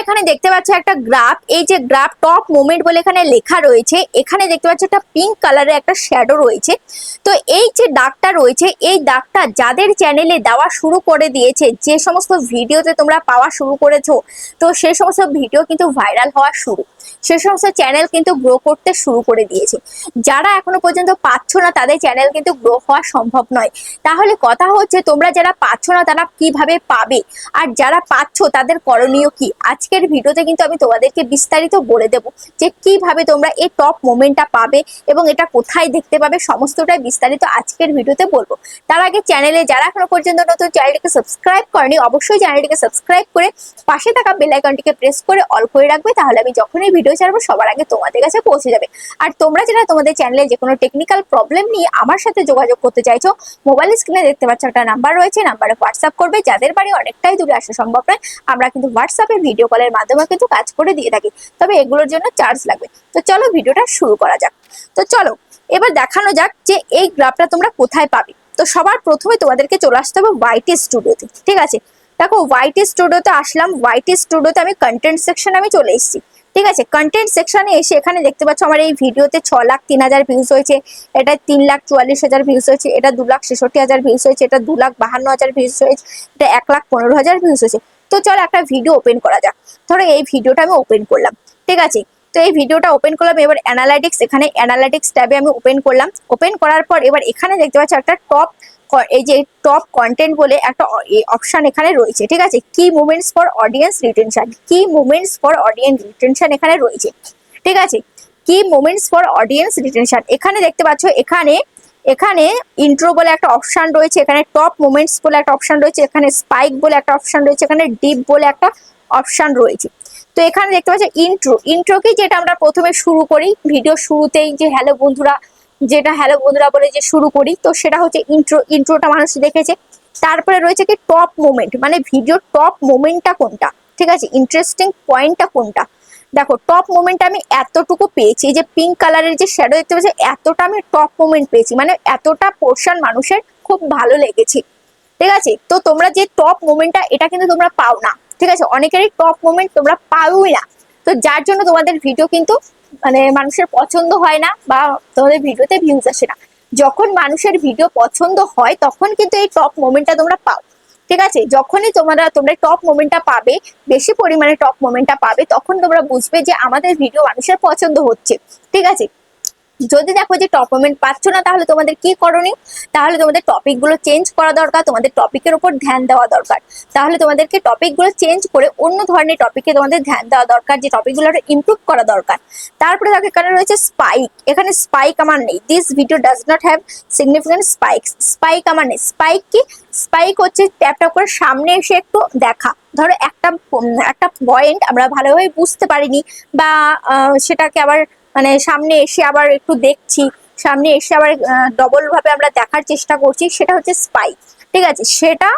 এখানে দেখতে পাচ্ছ একটা গ্রাফ, এই যে গ্রাফ টপ মোমেন্ট বলে এখানে লেখা রয়েছে। এখানে দেখতে পাচ্ছ একটা পিঙ্ক কালারের একটা শ্যাডো রয়েছে। তো এই যে দাগটা রয়েছে, এই দাগটা যাদের চ্যানেলে দেওয়া শুরু করে দিয়েছে, যে সমস্ত ভিডিওতে তোমরা পাওয়া শুরু করেছো, তো সেই সমস্ত ভিডিও কিন্তু ভাইরাল হওয়া শুরু, সে সমস্ত চ্যানেল কিন্তু গ্রো করতে শুরু করে দিয়েছে। যারা এখনো পর্যন্ত পাচ্ছ না তাদের চ্যানেল কিন্তু গ্রো হওয়া সম্ভব নয়। তাহলে কথা হচ্ছে তোমরা যারা পাচ্ছ না তারা কিভাবে পাবে, আর যারা পাচ্ছ তাদের করণীয় কি, আজকের ভিডিওতে কিন্তু আমি তোমাদেরকে বিস্তারিত বলে দেবো যে কিভাবে তোমরা এই টপ মোমেন্টটা পাবে এবং এটা কোথায় দেখতে পাবে, সমস্তটাই বিস্তারিত আজকের ভিডিওতে বলবো। তার আগে চ্যানেলে যারা এখনো পর্যন্ত নতুন, চ্যানেলটিকে সাবস্ক্রাইব করেনি অবশ্যই চ্যানেলটিকে সাবস্ক্রাইব করে পাশে থাকা বেল আইকনটিকে প্রেস করে অল করে রাখবে, তাহলে আমি যখনই ভিডিও ছাড়বো সবার আগে তোমাদের কাছে পৌঁছে যাবে। আর তোমরা যারা তোমাদের চ্যানেলে যে কোনো টেকনিক্যাল প্রবলেম নিয়ে আমার সাথে যোগাযোগ করতে চাইছো, মোবাইল স্ক্রিনে দেখতে পাচ্ছ একটা নাম্বার রয়েছে, নাম্বারে হোয়াটসঅ্যাপ করবে। যাদের বাড়ি অনেকটাই দূরে আসা সম্ভব নয়, আমরা কিন্তু হোয়াটসঅ্যাপে ভিডিও কলের মাধ্যমে কিন্তু কাজ করে দিয়ে থাকি, তবে এগুলোর জন্য চার্জ লাগবে। তো চলো ভিডিওটা শুরু করা যাক। তো চলো এবার দেখানো যাক যে এই গ্রাফটা তোমরা কোথায় পাবে। তো সবার প্রথমে তোমাদেরকে চলে আসতে হবে ওয়াইটি স্টুডিওতে। ঠিক আছে, দেখো ওয়াইটি স্টুডিওতে আসলাম। ওয়াইটি স্টুডিওতে আমি কন্টেন্ট সেকশন আমি চলে এসেছি। ঠিক আছে, কন্টেন্ট সেকশনে এসে এখানে দেখতে পাচ্ছ আমার এই ভিডিওতে 6,03,000 ভিউজ হয়েছে, এটা 3,44,000 ভিউজ হয়েছে, এটা 2,66,000 ভিউজ হয়েছে, এটা 2,52,000 ভিউজ হয়েছে, এটা 1,15,000 ভিউজ হয়েছে। তো চলো একটা ভিডিও ওপেন করা যাক। ধরো এই ভিডিওটা আমি ওপেন করলাম। ঠিক আছে, তো এই ভিডিওটা ওপেন করলাম। এবার অ্যানালাইটিক্স, এখানে অ্যানালাইটিক্স ট্যাবে আমি ওপেন করলাম। ওপেন করার পর এবার এখানে দেখতে পাচ্ছ একটা এই যে টপ কন্টেন্ট বলে একটা অপশন এখানে রয়েছে। ঠিক আছে, কি মুভমেন্টস ফর অডিয়েন্স রিটেনশন, কি মুভমেন্টস ফর অডিয়েন্স রিটেনশন এখানে রয়েছে। ঠিক আছে, কি মুভমেন্টস ফর অডিয়েন্স রিটেনশন এখানে দেখতে পাচ্ছ। এখানে এখানে ইন্ট্রো বলে একটা অপশন রয়েছে, এখানে টপ মুভমেন্টস বলে একটা অপশন রয়েছে, এখানে স্পাইক বলে একটা অপশন রয়েছে, এখানে ডিপ বলে একটা অপশন রয়েছে। তো এখানে দেখতে পাচ্ছ ইন্ট্রো, ইন্ট্রো কি, যেটা আমরা প্রথমে শুরু করি ভিডিও শুরুতেই, যে হ্যালো বন্ধুরা, যেটা হ্যালো বন্ধুরা বলে যে শুরু করি, তো সেটা হচ্ছে ইন্ট্রো। ইন্ট্রোটা মানুষ দেখেছে। তারপরে রয়েছে কি টপ মোমেন্ট, মানে ভিডিওর টপ মোমেন্টটা কোনটা। ঠিক আছে, ইন্টারেস্টিং পয়েন্টটা কোনটা। দেখো টপ মোমেন্ট আমি এতটুকু পেয়েছি, যে পিঙ্ক কালারের যে শ্যাডো দেখতে পাচ্ছি, এতটা আমি টপ মোমেন্ট পেয়েছি, মানে এতটা পোর্শন মানুষের খুব ভালো লেগেছে। ঠিক আছে, তো তোমরা যে টপ মোমেন্টটা, এটা কিন্তু তোমরা পাও না। ঠিক আছে, অনেকেরই টপ মোমেন্ট তোমরা পাওই না, তো যার জন্য তোমাদের ভিডিও কিন্তু মানে মানুষের পছন্দ হয় না, বা তোমাদের ভিডিওতে ভিউজ আসে না। যখন মানুষের ভিডিও পছন্দ হয় তখন কিন্তু এই টপ মোমেন্টটা তোমরা পাও। ঠিক আছে, যখনই তোমরা টপ মোমেন্টটা পাবে, বেশি পরিমাণে টপ মোমেন্টটা পাবে, তখন তোমরা বুঝবে যে আমাদের ভিডিও মানুষের পছন্দ হচ্ছে। ঠিক আছে, যদি দেখো যে টপ মোমেন্ট পাচ্ছ না, তাহলে তোমাদের কি করণীয়, তাহলে তোমাদের টপিক গুলো চেঞ্জ করা দরকার, তোমাদের টপিকের উপর ধ্যান দেওয়া দরকার। তাহলে তোমাদেরকে টপিক গুলো চেঞ্জ করে অন্য ধরনের টপিকে তোমাদের ধ্যান দেওয়া দরকার, যে টপিক গুলো ইমপ্রুভ করা দরকার। তারপরে দেখো এখানে রয়েছে স্পাইক, এখানে স্পাইক আমার নেই, this video does not have significant spike, spike আমার নেই। স্পাইক কি, স্পাইক হচ্ছে ট্যাপ ট্যাপ করে সামনে এসে একটু দেখা, ধরো একটা একটা পয়েন্ট আমরা ভালোভাবে বুঝতে পারিনি, বা সেটাকে আবার মানে সামনে এসে আবার একটু দেখছি, সামনে এসে আবার ডবল ভাবে আমরা দেখার চেষ্টা করছি, সেটা হচ্ছে স্পাইক। ঠিক আছে, সেটা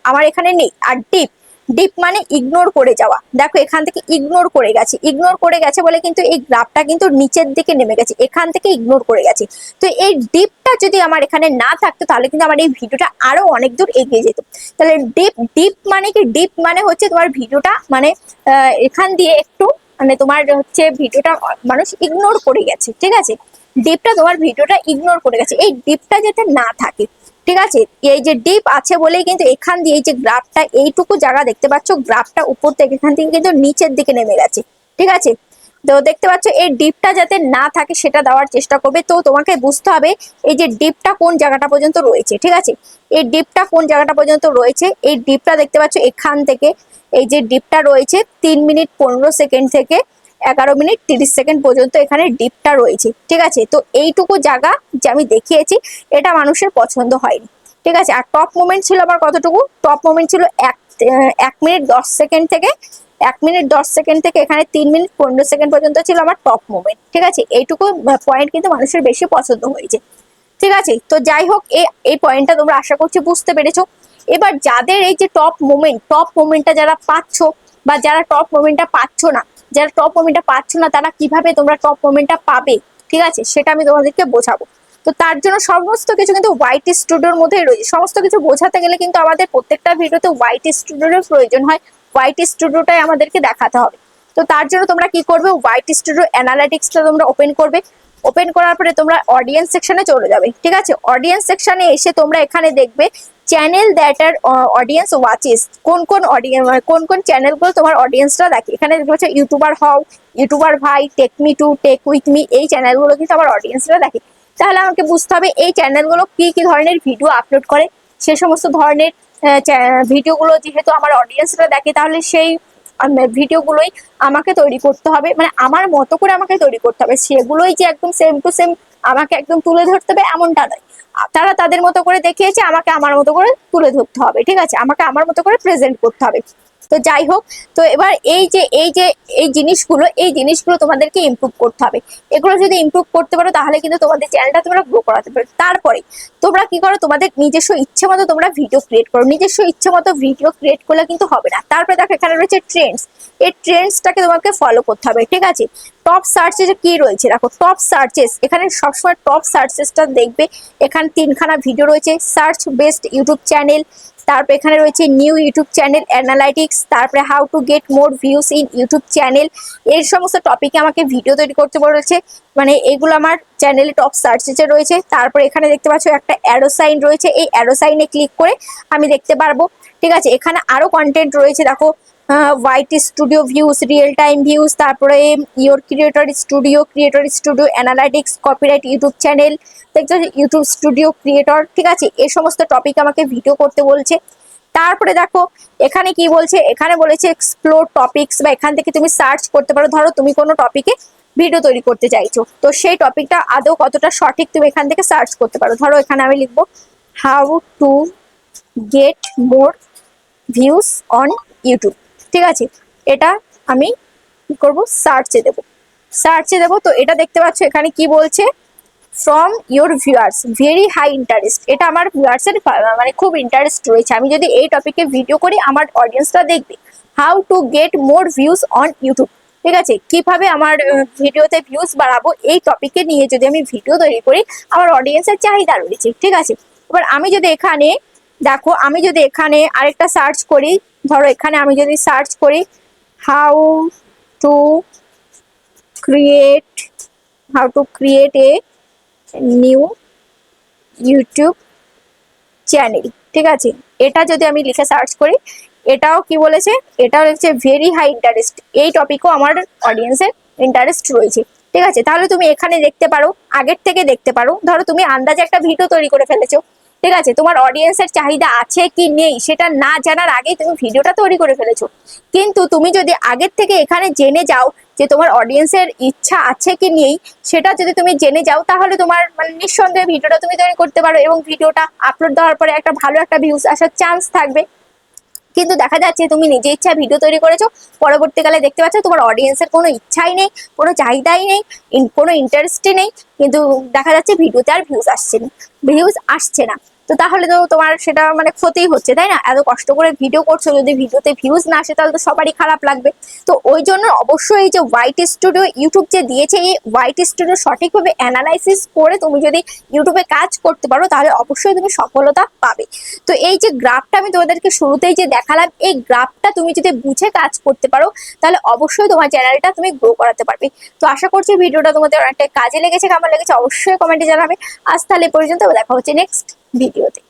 আমার এখানে নেই। আর ডিপ, ডিপ মানে ইগনোর করে যাওয়া। দেখো এখান থেকে ইগনোর করে গেছে, ইগনোর করে গেছে বলে কিন্তু এই গ্রাফটা কিন্তু নিচের দিকে নেমে গেছে, এখান থেকে ইগনোর করে গেছে। তো এই ডিপটা যদি আমার এখানে না থাকতো, তাহলে কিন্তু আমার এই ভিডিওটা আরো অনেক দূর এগিয়ে যেত। তাহলে ডিপ, ডিপ মানে কি, ডিপ মানে হচ্ছে তোমার ভিডিওটা মানে এখান দিয়ে একটু মানে তোমার হচ্ছে ভিডিওটা মানুষ ইগনোর করে গেছে। ঠিক আছে, ডিপটা তোমার ভিডিওটা ইগনোর করে গেছে, এই ডিপটা যাতে না থাকে। ঠিক আছে, এই যে ডিপ আছে বলেই কিন্তু এখান দিয়ে এই যে গ্রাফটা এইটুকু জায়গা দেখতে পাচ্ছ, গ্রাফটা উপর থেকে এখান থেকে কিন্তু নিচের দিকে নেমে গেছে। ঠিক আছে, তো দেখতে পাচ্ছ এই ডিপটা যাতে না থাকে সেটা দেওয়ার চেষ্টা করবে। তো তোমাকে বুঝতে হবে এই যে ডিপটা কোন জায়গাটা পর্যন্ত রয়েছে। ঠিক আছে, এই ডিপটা কোন জায়গাটা পর্যন্ত রয়েছে, এই ডিপটা দেখতে পাচ্ছ এখান থেকে, এই যে ডিপটা রয়েছে 3 মিনিট 15 সেকেন্ড থেকে 11 মিনিট 30 সেকেন্ড পর্যন্ত এখানে ডিপটা রয়েছে। ঠিক আছে, তো এইটুকু জায়গা যে আমি দেখিয়েছি, এটা মানুষের পছন্দ হয়নি। ঠিক আছে, আর টপ মোমেন্ট ছিল আমার কতটুকু, টপ মোমেন্ট ছিল 1 মিনিট 10 সেকেন্ড থেকে 1 মিনিট 10 সেকেন্ড থেকে এখানে 3 মিনিট 15 সেকেন্ড পর্যন্ত ছিল আমার টপ মোমেন্ট। ঠিক আছে, এইটুকু পয়েন্ট কিন্তু মানুষের বেশি পছন্দ হয়েছে। ঠিক আছে, তো যাই হোক এই পয়েন্টটা তোমরা আশা করছি বুঝতে পেরেছো। এবার যাদের এই যে টপ মোমেন্টটা যারা পাচ্ছ, বা যারা টপ মোমেন্টটা পাচ্ছ না, যারা টপ মোমেন্টটা পাচ্ছ না, তারা কিভাবে তোমরা টপ মোমেন্টটা পাবে, ঠিক আছে, সেটা আমি তোমাদেরকে বোঝাবো। তো তার জন্য সমস্ত কিছু কিন্তু ওয়াইটি স্টুডিওর মধ্যেই রয়েছে। সমস্ত কিছু বোঝাতে গেলে কিন্তু আমাদের প্রত্যেকটা ভিডিওতে ওয়াইটি স্টুডিওর প্রয়োজন হয়, হোয়াইট স্টুডিওটাই আমাদেরকে দেখাতে হবে। তো তার জন্য তোমরা কি করবে, হোয়াইট স্টুডিও অ্যানালিটিক্সটা তোমরা ওপেন করবে। ওপেন করার পরে তোমরা অডিয়েন্স সেকশনে চলে যাবে, ঠিক আছে। অডিয়েন্স সেকশনে এসে তোমরা এখানে দেখবে channel that are audience watches, কোন কোন চ্যানেলগুলো তোমার অডিয়েন্সরা দেখে। এখানে দেখতে পাচ্ছ ইউটিউবার হও, ইউটিউবার ভাই, take me to, take with me, এই চ্যানেলগুলো কিন্তু আমার অডিয়েন্সরা দেখে। তাহলে আমাকে বুঝতে হবে এই চ্যানেলগুলো কি কি ধরনের ভিডিও আপলোড করে, সে সমস্ত ধরনের ভিডিওগুলো যেহেতু আমার অডিয়েন্সরা দেখে, তাহলে সেই ভিডিওগুলোই আমাকে তৈরি করতে হবে, মানে আমার মতো করে আমাকে তৈরি করতে হবে। সেগুলোই যে একদম সেম টু সেম আমাকে একদম তুলে ধরতে হবে এমনটা নয়। তারা তাদের মতো করে দেখিয়েছে, আমাকে আমার মতো করে তুলে ধরতে হবে, ঠিক আছে, আমাকে আমার মতো করে প্রেজেন্ট করতে হবে। তো যাই হোক, তো এবার এই জিনিসগুলো তোমাদেরকে ইমপ্রুভ করতে হবে। এগুলো যদি ইমপ্রুভ করতে পারো তাহলে কিন্তু তোমাদের চ্যানেলটা তোমরা গ্রো করাতে পারো। তারপরে তোমরা কি করো, তোমাদের নিজস্ব ইচ্ছে মতো তোমরা ভিডিও ক্রিয়েট করো। নিজস্ব ইচ্ছে মতো ভিডিও ক্রিয়েট করলে কিন্তু হবে না। তারপরে দেখো এখানে রয়েছে ট্রেন্ডস, এই ট্রেন্ডসটাকে তোমাকে ফলো করতে হবে, ঠিক আছে। টপ সার্চে কি রয়েছে দেখো, টপ সার্চেস, এখানে সবসময় টপ সার্চেসটা দেখবে। এখানে 3খানা ভিডিও রয়েছে, সার্চ বেস্ট ইউটিউব চ্যানেল, তারপর এখানে রয়েছে নিউ ইউটিউব চ্যানেল অ্যানালাইটিক্স, তারপরে how to get more views in YouTube channel. এই সমস্ত টপিকে আমাকে ভিডিও তৈরি করতে বলেছে, মানে এগুলো আমার চ্যানেলে টপ সার্চেসে রয়েছে। তারপরে এখানে দেখতে পাচ্ছ একটা অ্যারো সাইন রয়েছে, এই অ্যারো সাইনে ক্লিক করে আমি দেখতে পারবো, ঠিক আছে। এখানে আরো কন্টেন্ট রয়েছে দেখো, white studio views, real time views, তারপরে your creator studio analytics, copyright YouTube channel, দেখছো ইউটিউব স্টুডিও ক্রিয়েটর, ঠিক আছে। এই সমস্ত টপিক আমাকে ভিডিও করতে বলছে। তারপরে দেখো এখানে কি বলছে, এখানে বলেছে এক্সপ্লোর টপিকস, বা এখান থেকে তুমি সার্চ করতে পারো। ধরো তুমি কোনো টপিকে ভিডিও তৈরি করতে চাইছো, তো সেই টপিকটা আদৌ কতটা সঠিক তুমি এখান থেকে সার্চ করতে পারো। ধরো এখানে আমি লিখবো how to get more views on YouTube, ঠিক আছে। এটা আমি কি করবো, সার্চে দেবো। তো এটা দেখতে পাচ্ছ এখানে কি বলছে, from your viewers very high interest, এটা আমার ভিউয়ার্সের মানে খুব ইন্টারেস্ট রয়েছে। আমি যদি এই টপিকে ভিডিও করি আমার অডিয়েন্সটা দেখবে। How to get more views on YouTube, ঠিক আছে, কিভাবে আমার ভিডিওতে ভিউজ বাড়াবো, এই টপিকে নিয়ে যদি আমি ভিডিও তৈরি করি আমার অডিয়েন্সের চাহিদা রয়েছে, ঠিক আছে। এবার আমি যদি এখানে দেখো, আমি যদি এখানে আরেকটা সার্চ করি, ধরো এখানে আমি যদি সার্চ করি how to create a new YouTube channel, ঠিক আছে। এটা যদি আমি লিখে সার্চ করি, এটাও কি বলেছে, এটাও লিখছে ভেরি হাই ইন্টারেস্ট, এই টপিকও আমার অডিয়েন্সের ইন্টারেস্ট রয়েছে, ঠিক আছে। তাহলে তুমি এখানে দেখতে পারো, আগের থেকে দেখতে পারো। ধরো তুমি আন্দাজে একটা ভিডিও তৈরি করে ফেলেছো, ঠিক আছে, তোমার অডিয়েন্সের চাহিদা আছে কি নেই সেটা না জানার আগেই তুমি ভিডিওটা তৈরি করে ফেলেছো। কিন্তু তুমি যদি আগের থেকে এখানে জেনে যাও যে তোমার অডিয়েন্সের ইচ্ছা আছে কি নেই, সেটা যদি তুমি জেনে যাও তাহলে তোমার মানে নিঃসন্দেহে ভিডিওটা তুমি তৈরি করতে পারো, এবং ভিডিওটা আপলোড দেওয়ার পরে একটা ভালো একটা ভিউজ আসার চান্স থাকবে। কিন্তু দেখা যাচ্ছে তুমি নিজে ইচ্ছা ভিডিও তৈরি করেছো, পরবর্তীকালে দেখতে পাচ্ছ তোমার অডিয়েন্সের কোনো ইচ্ছাই নেই, কোনো চাহিদাই নেই, কোনো ইন্টারেস্টই নেই, কিন্তু দেখা যাচ্ছে ভিডিওতে আর ভিউজ আসছে না। তো তাহলে তো তোমার সেটা মানে ক্ষতিই হচ্ছে, তাই না? এত কষ্ট করে ভিডিও করছো, যদি ভিডিওতে ভিউজ না আসে তাহলে তো সবারই খারাপ লাগবে। তো ওই জন্য অবশ্যই এই যে হোয়াইট স্টুডিও ইউটিউব যে দিয়েছে, এই হোয়াইট স্টুডিও সঠিকভাবে অ্যানালাইসিস করে তুমি যদি ইউটিউবে কাজ করতে পারো তাহলে অবশ্যই তুমি সফলতা পাবে। তো এই যে গ্রাফটা আমি তোমাদেরকে শুরুতেই যে দেখালাম, এই গ্রাফটা তুমি যদি বুঝে কাজ করতে পারো তাহলে অবশ্যই তোমার চ্যানেলটা তুমি গ্রো করাতে পারবে। তো আশা করছি ভিডিওটা তোমাদের অনেকটা কাজে লেগেছে, কেমন লেগেছে অবশ্যই কমেন্টে জানাবে। আজ তাহলে পর্যন্ত, দেখা হচ্ছে নেক্সট ভিডিওতে।